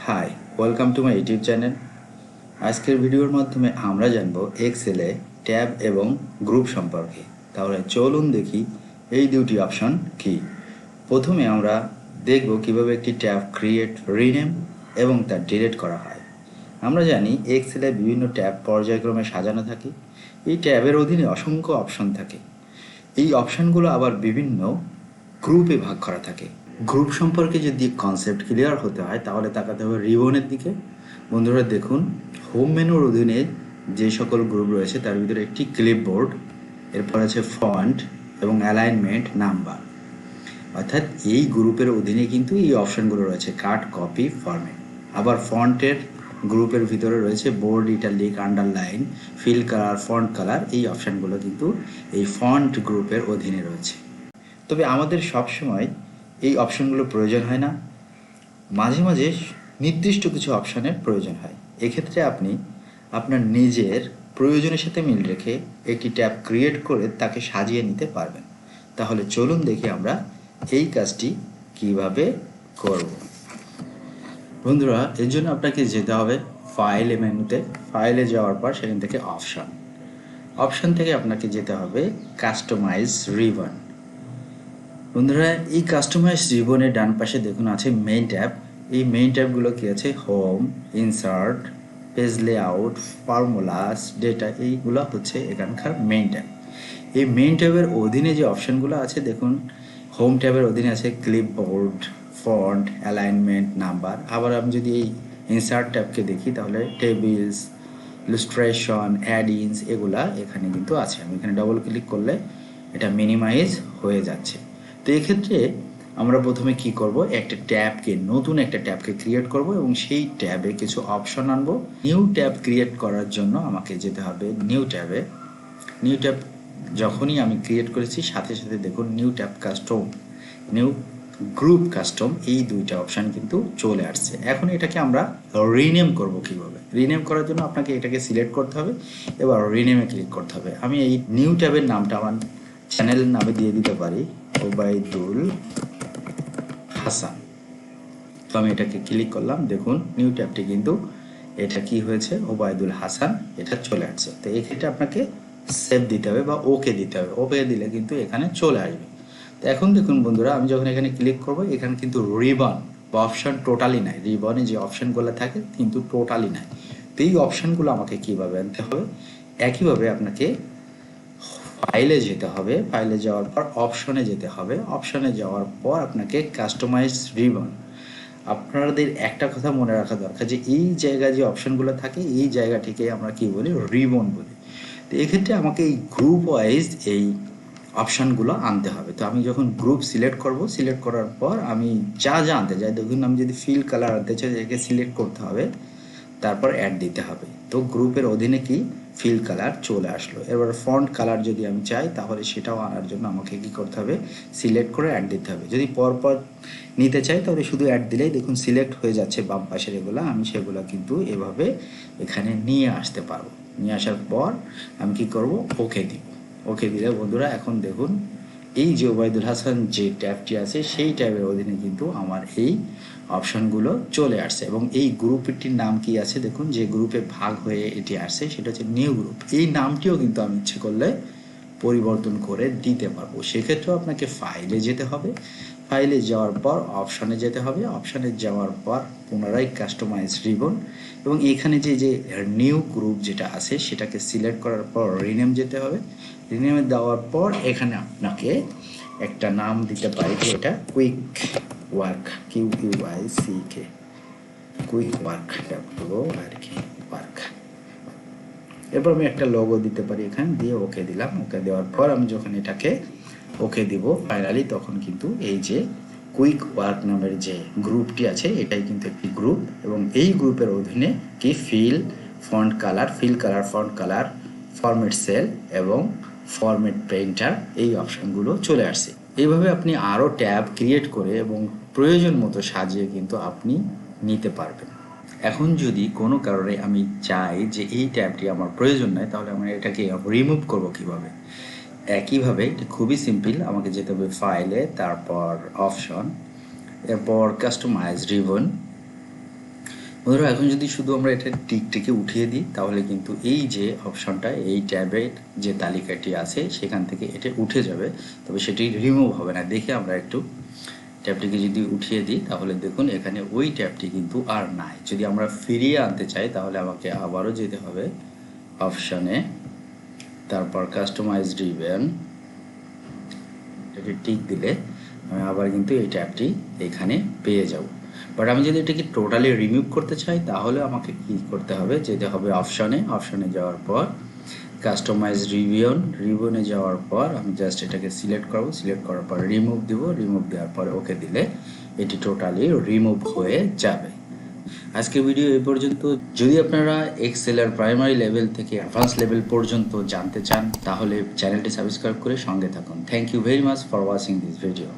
High, welcome to my YouTube channel. আজকের ভিডিওর মাধ্যমে আমরা জানব এক্সেলে ট্যাব এবং গ্রুপ সম্পর্কে। তাহলে চলুন দেখি এই দুটি অপশন কি। প্রথমে আমরা দেখব কিভাবে একটি ট্যাব ক্রিয়েট, রিনেম এবং তা ডিলিট করা হয়। আমরা জানি এক্সেলে বিভিন্ন ট্যাব পর্যায়ক্রমে সাজানো থাকে। এই ট্যাবের অধীনে অসংখ্য অপশন থাকে। এই অপশনগুলো আবার বিভিন্ন গ্রুপে ভাগ করা থাকে। গ্রুপ সম্পর্কে যদি কনসেপ্ট ক্লিয়ার হতে হয় তাহলে তাকাতে হবে রিবনের দিকে। বন্ধুরা দেখুন, হোম মেনুর অধীনে যে সকল গ্রুপ রয়েছে তার ভিতরে একটি ক্লিপবোর্ড, এরপর আছে ফন্ট এবং অ্যালাইনমেন্ট, নাম্বার। অর্থাৎ এই গ্রুপের অধীনে কিন্তু এই অপশনগুলো রয়েছে, কাট, কপি, ফরম্যাট। আবার ফন্টের গ্রুপের ভিতরে রয়েছে bold, italic, underline, fill colour, font colour. এই অপশনগুলো কিন্তু এই ফন্ট গ্রুপের অধীনে রয়েছে। তবে আমাদের সবসময় এই অপশনগুলো প্রয়োজন হয় না, মাঝে মাঝে নির্দিষ্ট কিছু অপশনের প্রয়োজন হয়। এক্ষেত্রে আপনি আপনার নিজের প্রয়োজনের সাথে মিল রেখে একটি ট্যাব ক্রিয়েট করে তাকে সাজিয়ে নিতে পারবেন। তাহলে চলুন দেখি আমরা এই কাজটি কিভাবে করব। বন্ধুরা, এর জন্য আপনাকে যেতে হবে ফাইলে, মেনুতে। ফাইলে যাওয়ার পর সেখান থেকে অপশন থেকে আপনাকে যেতে হবে কাস্টমাইজ রিবন। বন্ধুরা, এই কাস্টমাইজ রিবনের ডান পাশে দেখুন আছে মেইন ট্যাব। এই মেইন ট্যাবগুলো কি আছে? Home, insert, page layout, formulas, data. এইগুলো হচ্ছে এখানকার মেইন ট্যাব। এই মেইন ট্যাবের অধীনে যে অপশানগুলো আছে দেখুন, হোম ট্যাবের অধীনে আছে ক্লিপবোর্ড, ফন্ট, অ্যালাইনমেন্ট, নাম্বার। আবার আমি যদি এই ইনসার্ট ট্যাবকে দেখি তাহলে টেবিলস, ইলাস্ট্রেশন, অ্যাড-ইনস, এগুলা এখানে কিন্তু আছে। আমি এখানে ডবল ক্লিক করলে এটা মিনিমাইজ হয়ে যাচ্ছে। তো এক্ষেত্রে আমরা প্রথমে কি করব, নতুন একটা ট্যাবকে ক্রিয়েট করব এবং সেই ট্যাবে কিছু অপশন আনবো। নিউ ট্যাব ক্রিয়েট করার জন্য আমাকে যেতে হবে নিউ ট্যাবে। নিউ ট্যাব যখনই আমি ক্রিয়েট করেছি সাথে সাথে দেখুন new tab custom, new group custom, এই দুইটা অপশান কিন্তু চলে আসছে। এখন এটাকে আমরা রিনেম করব কিভাবে। রিনেম করার জন্য আপনাকে এটাকে সিলেক্ট করতে হবে, এবার রিনেমে ক্লিক করতে হবে। আমি এই নিউ ট্যাবের নামটা আমার চ্যানেলের নামে দিয়ে দিতে পারি, ওবায়দুল হাসান। তো আমি এটাকে ক্লিক করলাম, দেখুন নিউ ট্যাবটি কিন্তু এটা কি হয়েছে, ওবায়দুল হাসান, এটা চলে আসছে। তো এক্ষেত্রে আপনাকে সেভ দিতে হবে বা ওকে দিতে হবে। ওকে দিলে কিন্তু এখানে চলে আসবে। তো এখন দেখুন বন্ধুরা, আমি যখন এখানে ক্লিক করব এখানে কিন্তু রিবন বা অপশান টোটালি নাই। রিবনে যে অপশানগুলো থাকে কিন্তু টোটালি নাই। তো এই অপশানগুলো আমাকে কীভাবে আনতে হবে? একইভাবে আপনাকে ফাইলে যেতে হবে। ফাইলে যাওয়ার পর অপশনে যেতে হবে। অপশনে যাওয়ার পর আপনাকে কাস্টমাইজ রিবন। আপনাদের একটা কথা মনে রাখা দরকার যে এই জায়গায় যে অপশনগুলো থাকে এই জায়গাটিকে আমরা কি বলি, রিবন বলি। তো এক্ষেত্রে আমাকে এই গ্রুপ ওয়াইজ এই অপশানগুলো আনতে হবে। তো আমি যখন গ্রুপ সিলেক্ট করব, সিলেক্ট করার পর আমি যা যা আনতে চাই, দেখুন আমি যদি ফিল কালার আনতে চাই একে সিলেক্ট করতে হবে, তারপর অ্যাড দিতে হবে। তো গ্রুপের অধীনে কি ফিল কালার চলে আসলো। এবার ফন্ট কালার যদি আমি চাই তাহলে সেটাও আনার জন্য আমাকে কি করতে হবে, সিলেক্ট করে অ্যাড দিতে হবে। যদি পরপর নিতে চাই তাহলে শুধু অ্যাড দিলেই দেখুন সিলেক্ট হয়ে যাচ্ছে বাম পাশের এগুলো। আমি সেগুলো কিন্তু এভাবে এখানে নিয়ে আসতে পারবো। নিয়ে আসার পর আমি কি করব, ওকে দিব। ওকে দিলে বন্ধুরা এখন দেখুন এই যে ওবায়দুল হাসান যে ট্যাবটি আছে সেই ট্যাবের অধীনে কিন্তু আমার এই অপশনগুলো চলে আসছে। এবং এই গ্রুপটির নাম কি আছে দেখুন, যে গ্রুপে ভাগ হয়ে এটি আসছে সেটা হচ্ছে নিউ গ্রুপ। এই নামটিও কিন্তু আমি ইচ্ছে করলে পরিবর্তন করে দিতে পারবো। সেক্ষেত্রেও আপনাকে ফাইলে যেতে হবে। ফাইলে যাওয়ার পর অপশানে যেতে হবে। অপশানে যাওয়ার পর পুনরায় কাস্টমাইজ রিবন এবং এখানে যে নিউ গ্রুপ যেটা আছে সেটাকে সিলেক্ট করার পর রিনেম যেতে হবে। রিনেমে দেওয়ার পর এখানে আপনাকে একটা নাম দিতে পারি যে এটা quick work, QUICK, quick work work. এরপর আমি একটা লোগো দিতে পারি এখানে, দিয়ে ওকে দিলাম। ওকে দেওয়ার পর আমি যখন এটাকে ওকে দিব ফাইনালি, তখন কিন্তু এই যে কুইক ওয়ার্ক নামের যে গ্রুপটি আছে এটাই কিন্তু একটি গ্রুপ এবং এই গ্রুপের অধীনে কি feel colour, font colour, format sell এবং ফরম্যাট প্রিন্টার, এই অপশানগুলো চলে আসছে। এইভাবে আপনি আরও ট্যাব ক্রিয়েট করে এবং প্রয়োজন মতো সাজিয়ে কিন্তু আপনি নিতে পারবেন। এখন যদি কোনো কারণে আমি চাই যে এই ট্যাবটি আমার প্রয়োজন নয় তাহলে আমরা এটাকে রিমুভ করব কিভাবে? একইভাবে এটা খুবই সিম্পল। আমাকে যেতে হবে ফাইলে, তারপর অপশন, এরপর কাস্টমাইজ রিবন। বন্ধুরা এখন যদি শুধু আমরা এটা টিকটিকে উঠিয়ে দিই তাহলে কিন্তু এই যে অপশনটা এই ট্যাবের যে তালিকাটি আছে সেখান থেকে এটা উঠে যাবে, তবে সেটি রিমুভ হবে না। দেখে আমরা একটু ট্যাবটিকে যদি উঠিয়ে দিই তাহলে দেখুন এখানে ওই ট্যাবটি কিন্তু আর নাই। যদি আমরা ফিরিয়ে আনতে চাই তাহলে আমাকে আবারও যেতে হবে অপশানে, তারপর কাস্টমাইজড ইভেন্ট, এটি টিক দিলে আমি আবার কিন্তু এই ট্যাবটি এখানে পেয়ে যাব। বাট আমি যদি এটাকে টোটালি রিমুভ করতে চাই তাহলে আমাকে কি করতে হবে, যেতে হবে অপশানে যাওয়ার পর কাস্টমাইজ রিভিউনে যাওয়ার পর আমি জাস্ট এটাকে সিলেক্ট করব, সিলেক্ট করার পর রিমুভ দেওয়ার পর ওকে দিলে এটি টোটালি রিমুভ হয়ে যাবে। আজকের ভিডিও এই পর্যন্ত। যদি আপনারা এক্সেলের প্রাইমারি লেভেল থেকে অ্যাডভান্স লেভেল পর্যন্ত জানতে চান তাহলে চ্যানেলটি সাবস্ক্রাইব করে সঙ্গে থাকুন। Thank you very much for watching this video.